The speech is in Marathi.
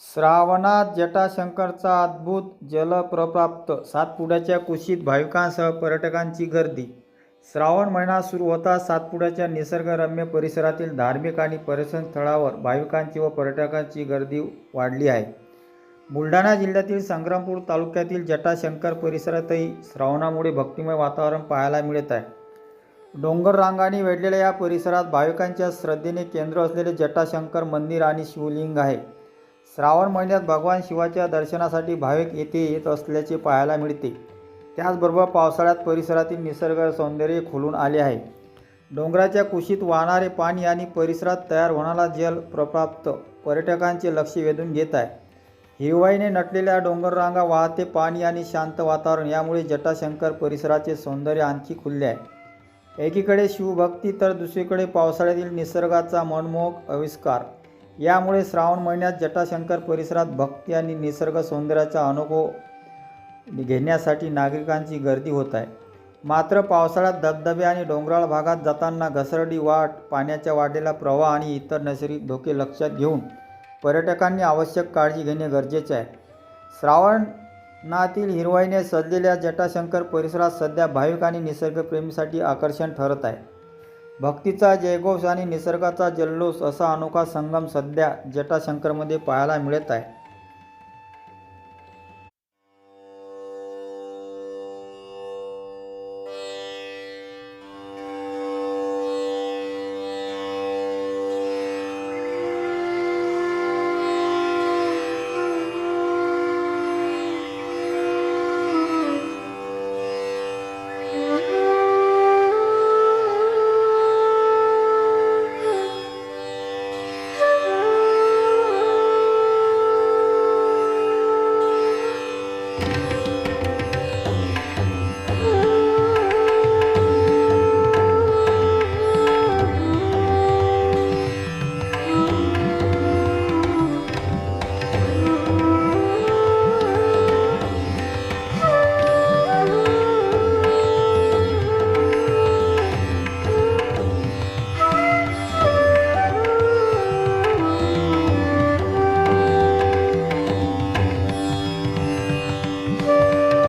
श्रावणात जटाशंकरचा अद्भुत जलप्रपात, सातपुड्याच्या कुशीत भाविकांसह पर्यटकांची गर्दी. श्रावण महिना सुरू होताच सातपुड्याच्या निसर्गरम्य परिसरातील धार्मिक आणि पर्यटन स्थळावर भाविकांची व पर्यटकांची गर्दी वाढली आहे. बुलढाणा जिल्ह्यातील संग्रामपूर तालुक्यातील जटाशंकर परिसरातही श्रावणामुळे भक्तिमय वातावरण पाहायला मिळत आहे. डोंगर रांगांनी वेढलेल्या या परिसरात भाविकांच्या श्रद्धेने केंद्र असलेले जटाशंकर मंदिर आणि शिवलिंग आहे. श्रावण महिन्यात भगवान शिवाच्या दर्शनासाठी भाविक येथे येत असल्याचे पाहायला मिळते. त्याचबरोबर पावसाळ्यात परिसरातील निसर्ग सौंदर्य खुलून आले आहे. डोंगराच्या कुशीत वाहणारे पाणी आणि परिसरात तयार होणारा जलप्रपात पर्यटकांचे लक्ष वेधून घेत आहे. हिरवाईने नटलेल्या डोंगररांगा, वाहते पाणी आणि शांत वातावरण यामुळे जटाशंकर परिसराचे सौंदर्य आणखी खुलले आहे. एकीकडे शिवभक्ती तर दुसरीकडे पावसाळ्यातील निसर्गाचा मनमोहक आविष्कार. यामुळे श्रावण महिन्यात जटाशंकर परिसरात भक्ती आणि निसर्ग सौंदर्याचा अनुभव घेण्यासाठी नागरिकांची गर्दी होत आहे. मात्र पावसाळ्यात धबधबे आणि डोंगराळ भागात जाताना घसरडी वाट, पाण्याच्या वाढलेला प्रवाह आणि इतर नैसर्गिक धोके लक्षात घेऊन पर्यटकांनी आवश्यक काळजी घेणे गरजेचे आहे. श्रावणातील हिरवाईने सजलेल्या जटाशंकर परिसरात सध्या भाविक आणि निसर्गप्रेमीसाठी आकर्षण ठरत आहे. भक्तीचा जयघोष आणि निसर्गाचा जल्लोष असा अनोखा संगम सध्या जटाशंकरमध्ये पाहायला मिळत आहे.